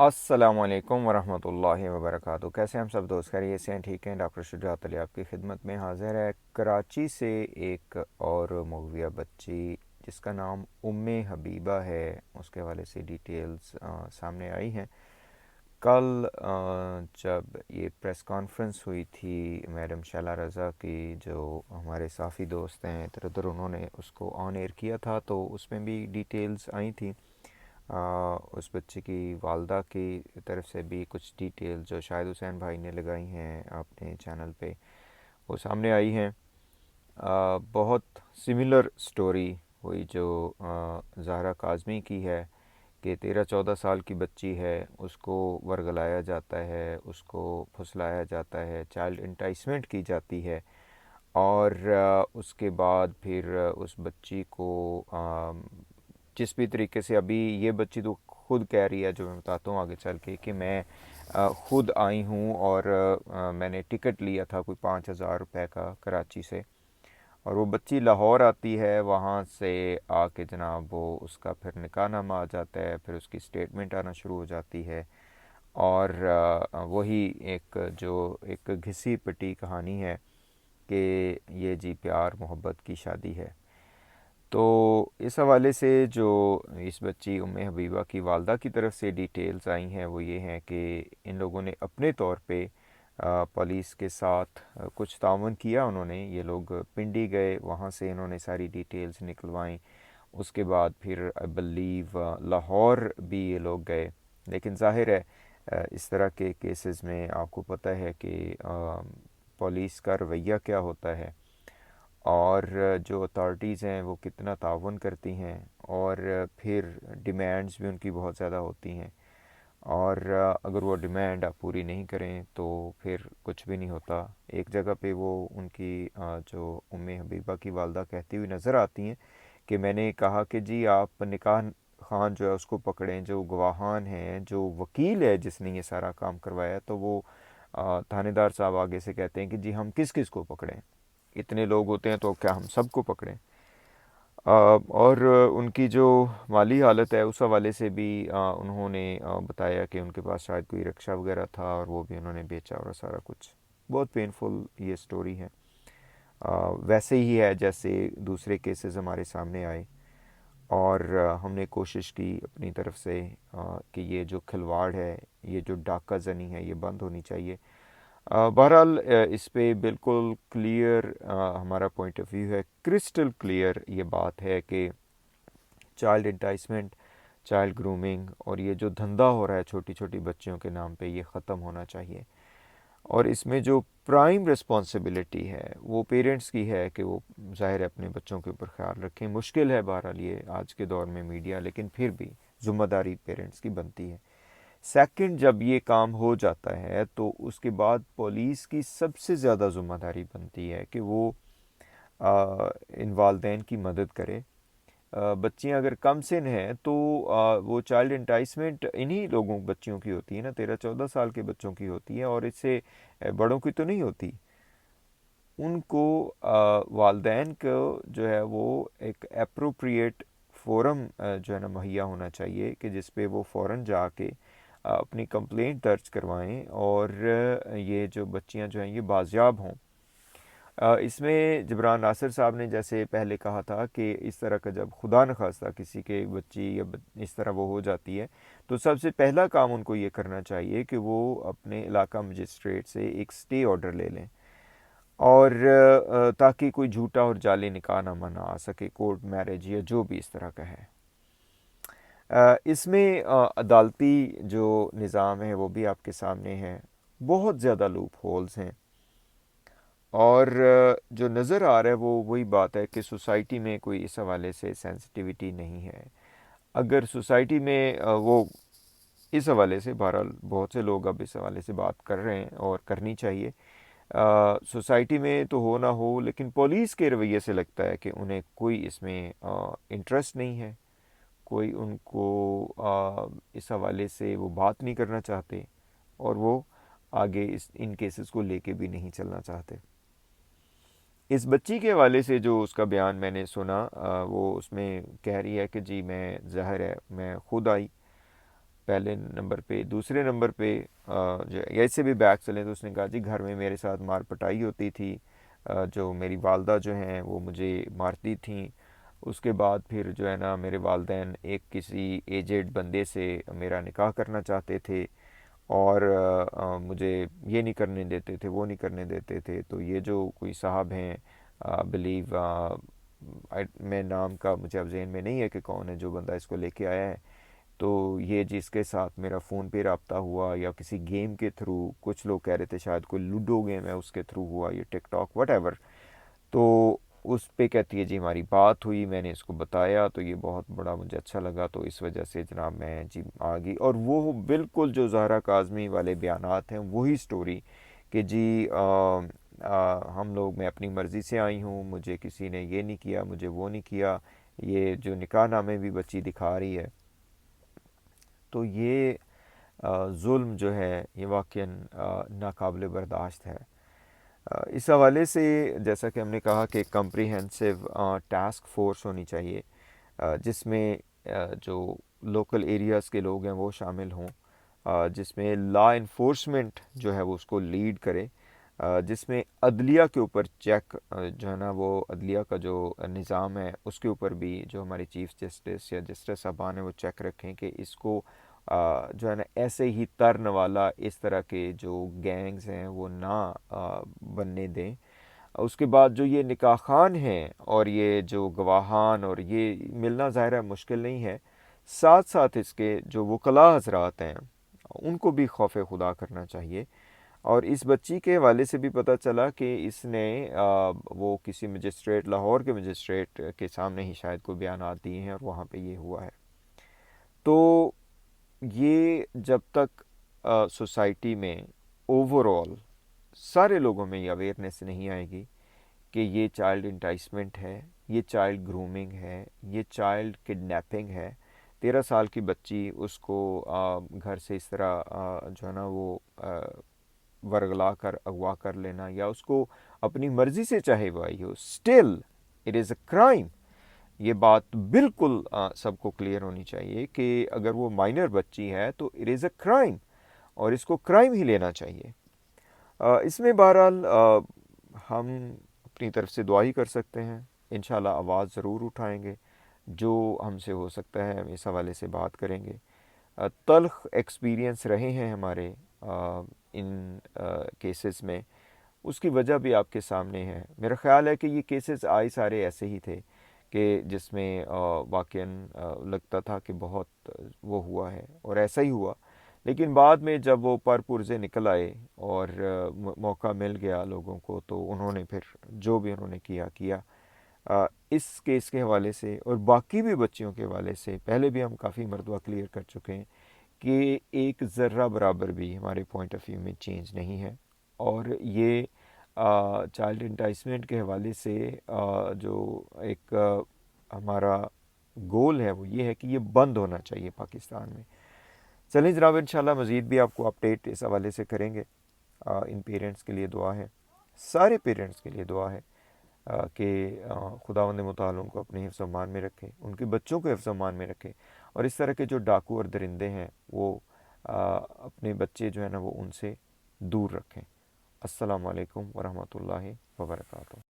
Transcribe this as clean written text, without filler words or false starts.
अस्सलाम वालेकुम वरहमतुल्लाहि वबरकातुहू। कैसे हैं हम सब दोस्त? खैरियत से हैं? ठीक हैं? डॉक्टर शुजात अली आपकी खिदमत में हाज़िर है। कराची से एक और मौलूया बच्ची जिसका नाम उम्मे हबीबा है, उसके हवाले से डिटेल्स सामने आई हैं। कल जब ये प्रेस कॉन्फ्रेंस हुई थी मैडम शैला रज़ा की, जो हमारे साफ़ी दोस्त हैं इधर उधर, उन्होंने उसको ऑन एयर किया था, तो उसमें भी डिटेल्स आई थी। उस बच्चे की वालदा की तरफ से भी कुछ डिटेल जो शाहिद हुसैन भाई ने लगाई हैं अपने चैनल पे, वो सामने आई हैं। बहुत सिमिलर स्टोरी हुई जो ज़हरा काज़मी की है कि 13-14 साल की बच्ची है, उसको वर्गलाया जाता है, उसको फुसलाया जाता है, चाइल्ड इंटाइसमेंट की जाती है। और उसके बाद फिर उस बच्ची को जिस भी तरीके से, अभी ये बच्ची तो खुद कह रही है, जो मैं बताता हूँ आगे चल के, कि मैं खुद आई हूँ और मैंने टिकट लिया था कोई 5,000 रुपये का कराची से, और वो बच्ची लाहौर आती है, वहाँ से आके जनाब वो उसका फिर निकाह नामा आ जाता है, फिर उसकी स्टेटमेंट आना शुरू हो जाती है। और वही एक जो एक घिसी पिटी कहानी है कि ये जी प्यार मोहब्बत की शादी है। तो इस हवाले से जो इस बच्ची उम्मे हबीबा की वालदा की तरफ से डिटेल्स आई हैं वो ये हैं कि इन लोगों ने अपने तौर पे पुलिस के साथ कुछ ताउन किया। उन्होंने, ये लोग पिंडी गए, वहाँ से इन्होंने सारी डिटेल्स निकलवाई। उसके बाद फिर आई बिलीव लाहौर भी ये लोग गए। लेकिन ज़ाहिर है इस तरह के केसेस में आपको पता है कि पुलिस का रवैया क्या होता है, और जो अथॉरिटीज़ हैं वो कितना ताउन करती हैं, और फिर डिमांड्स भी उनकी बहुत ज़्यादा होती हैं। और अगर वो डिमांड आप पूरी नहीं करें तो फिर कुछ भी नहीं होता। एक जगह पे वो उनकी जो उम्मे हबीबा की वालदा कहती हुई नज़र आती हैं कि मैंने कहा कि जी आप निकाह खान जो है उसको पकड़ें, जो गवाहान हैं, जो वकील है जिसने ये सारा काम करवाया। तो वो थानेदार साहब आगे से कहते हैं कि जी हम किस किस को पकड़ें, इतने लोग होते हैं तो क्या हम सबको पकड़ें। और उनकी जो माली हालत है उस हवाले से भी उन्होंने बताया कि उनके पास शायद कोई रिक्शा वगैरह था और वो भी उन्होंने बेचा और सारा कुछ। बहुत पेनफुल ये स्टोरी है। वैसे ही है जैसे दूसरे केसेस हमारे सामने आए, और हमने कोशिश की अपनी तरफ से कि ये जो खिलवाड़ है, ये जो डाका जनी है, ये बंद होनी चाहिए। बहरहाल इस पे बिल्कुल क्लियर हमारा पॉइंट ऑफ व्यू है, क्रिस्टल क्लियर ये बात है कि चाइल्ड इंटाइसमेंट, चाइल्ड ग्रूमिंग और ये जो धंधा हो रहा है छोटी छोटी बच्चियों के नाम पे, ये ख़त्म होना चाहिए। और इसमें जो प्राइम रिस्पॉन्सिबिलिटी है वो पेरेंट्स की है कि वो ज़ाहिर है अपने बच्चों के ऊपर ख्याल रखें। मुश्किल है बहरहाल ये आज के दौर में मीडिया, लेकिन फिर भी ज़िम्मेदारी पेरेंट्स की बनती है। सेकंड, जब ये काम हो जाता है तो उसके बाद पुलिस की सबसे ज़्यादा ज़िम्मेदारी बनती है कि वो इन वालदेन की मदद करे। बच्चियां अगर कम सिन हैं तो वो चाइल्ड इंटाइसमेंट इन्हीं लोगों बच्चियों की होती है ना, 13-14 साल के बच्चों की होती है, और इससे बड़ों की तो नहीं होती। उनको वालदैन को जो है वो एक अप्रोप्रिएट फ़ोरम जो है ना मुहैया होना चाहिए कि जिस पे वो फ़ौरन जाके अपनी कंप्लेंट दर्ज करवाएं, और ये जो बच्चियां जो हैं ये बाजियाब हों। इसमें जबरान नासिर साहब ने जैसे पहले कहा था कि इस तरह का जब खुदा न खास्ता किसी के बच्ची या इस तरह वो हो जाती है, तो सबसे पहला काम उनको ये करना चाहिए कि वो अपने इलाका मजिस्ट्रेट से एक स्टे ऑर्डर ले लें, और ताकि कोई झूठा और जाली निकाह नामा ना आ सके, कोर्ट मैरिज या जो भी इस तरह का है। इसमें अदालती जो निज़ाम है वो भी आपके सामने है। बहुत ज़्यादा लूप होल्स हैं, और जो नज़र आ रहा है वो वही बात है कि सोसाइटी में कोई इस हवाले से सेंसिटिविटी नहीं है। अगर सोसाइटी में वो इस हवाले से, बहरहाल बहुत से लोग अब इस हवाले से बात कर रहे हैं और करनी चाहिए। सोसाइटी में तो हो ना हो, लेकिन पुलिस के रवैये से लगता है कि उन्हें कोई इसमें इंटरेस्ट नहीं है, कोई उनको इस हवाले से वो बात नहीं करना चाहते, और वो आगे इन केसेस को लेके भी नहीं चलना चाहते। इस बच्ची के हवाले से जो उसका बयान मैंने सुना, वो उसमें कह रही है कि जी मैं, ज़ाहिर है मैं खुद आई, پہلے نمبر پہ. دوسرے نمبر پہ جو ایسے بھی بیک چلیں تو اس نے کہا جی گھر میں میرے ساتھ مار پٹائی ہوتی تھی, جو میری والدہ جو ہیں وہ مجھے مارتی تھیں. اس کے بعد پھر جو ہے نا میرے والدین ایک کسی ایجڈ بندے سے میرا نکاح کرنا چاہتے تھے, اور مجھے یہ نہیں کرنے دیتے تھے, وہ نہیں کرنے دیتے تھے. تو یہ جو کوئی صاحب ہیں, بلیو, میں نام کا مجھے اب ذہن میں نہیں ہے کہ کون ہے جو بندہ اس کو لے کے آیا ہے, تو یہ جس کے ساتھ میرا فون پہ رابطہ ہوا یا کسی گیم کے تھرو, کچھ لوگ کہہ رہے تھے شاید کوئی لوڈو گیم ہے اس کے تھرو ہوا, یہ ٹک ٹاک وٹ ایور. تو اس پہ کہتی ہے جی ہماری بات ہوئی, میں نے اس کو بتایا تو یہ بہت بڑا مجھے اچھا لگا, تو اس وجہ سے جناب میں جی آ گئی. اور وہ بالکل جو زہرا کاظمی والے بیانات ہیں وہی سٹوری کہ جی ہم لوگ, میں اپنی مرضی سے آئی ہوں, مجھے کسی نے یہ نہیں کیا, مجھے وہ نہیں کیا, یہ جو نکاح نامے بھی بچی دکھا رہی ہے. تو یہ ظلم جو ہے یہ واقعاً ناقابل برداشت ہے. اس حوالے سے جیسا کہ ہم نے کہا کہ کمپریہنسو ٹاسک فورس ہونی چاہیے, جس میں جو لوکل ایریاز کے لوگ ہیں وہ شامل ہوں, جس میں لا انفورسمنٹ جو ہے وہ اس کو لیڈ کرے, جس میں عدلیہ کے اوپر چیک جو ہے نا, وہ عدلیہ کا جو نظام ہے اس کے اوپر بھی جو ہمارے چیف جسٹس یا جسٹس صاحبان ہیں وہ چیک رکھیں کہ اس کو جو ہے نا ایسے ہی ترن والا اس طرح کے جو گینگز ہیں وہ نہ بننے دیں. اس کے بعد جو یہ نکاح خان ہیں اور یہ جو گواہان, اور یہ ملنا ظاہر ہے مشکل نہیں ہے, ساتھ ساتھ اس کے جو وکلاء حضرات ہیں ان کو بھی خوف خدا کرنا چاہیے. اور اس بچی کے حوالے سے بھی پتہ چلا کہ اس نے وہ کسی مجسٹریٹ, لاہور کے مجسٹریٹ کے سامنے ہی شاید کوئی بیانات دیے ہیں, اور وہاں پہ یہ ہوا ہے. تو یہ جب تک سوسائٹی میں اوور آل سارے لوگوں میں یہ اویئرنیس نہیں آئے گی کہ یہ چائلڈ انٹائسمنٹ ہے, یہ چائلڈ گرومنگ ہے, یہ چائلڈ کڈنیپنگ ہے, 13 سال کی بچی اس کو گھر سے اس طرح جو ہے نا وہ ورگلا کر اغوا کر لینا, یا اس کو اپنی مرضی سے چاہے وہ آئی ہو, still it is a crime. یہ بات بالکل سب کو کلیئر ہونی چاہیے کہ اگر وہ مائنر بچی ہے تو اٹ از اے کرائم, اور اس کو کرائم ہی لینا چاہیے. اس میں بہرحال ہم اپنی طرف سے دعا ہی کر سکتے ہیں, انشاءاللہ آواز ضرور اٹھائیں گے, جو ہم سے ہو سکتا ہے ہم اس حوالے سے بات کریں گے. تلخ ایکسپیرینس رہے ہیں ہمارے ان کیسز میں, اس کی وجہ بھی آپ کے سامنے ہے. میرا خیال ہے کہ یہ کیسز آئے سارے ایسے ہی تھے کہ جس میں واقعاً لگتا تھا کہ بہت وہ ہوا ہے, اور ایسا ہی ہوا. لیکن بعد میں جب وہ پر پرزے نکل آئے اور موقع مل گیا لوگوں کو, تو انہوں نے پھر جو بھی انہوں نے کیا. اس کیس کے حوالے سے اور باقی بھی بچیوں کے حوالے سے پہلے بھی ہم کافی مرتبہ کلیئر کر چکے ہیں کہ ایک ذرہ برابر بھی ہمارے پوائنٹ آف ویو میں چینج نہیں ہے. اور یہ چائلڈ انٹائسمنٹ کے حوالے سے جو ایک ہمارا گول ہے وہ یہ ہے کہ یہ بند ہونا چاہیے پاکستان میں. چلیں جناب, انشاءاللہ مزید بھی آپ کو اپڈیٹ اس حوالے سے کریں گے. ان پیرنٹس کے لیے دعا ہے, سارے پیرنٹس کے لیے دعا ہے کہ خداوند متعال ان کو اپنے حفظ و امان میں رکھے, ان کے بچوں کو حفظ و امان میں رکھے, اور اس طرح کے جو ڈاکو اور درندے ہیں وہ اپنے بچے جو ہے نا وہ ان سے دور رکھیں. السلام علیکم ورحمۃ اللہ وبرکاتہ.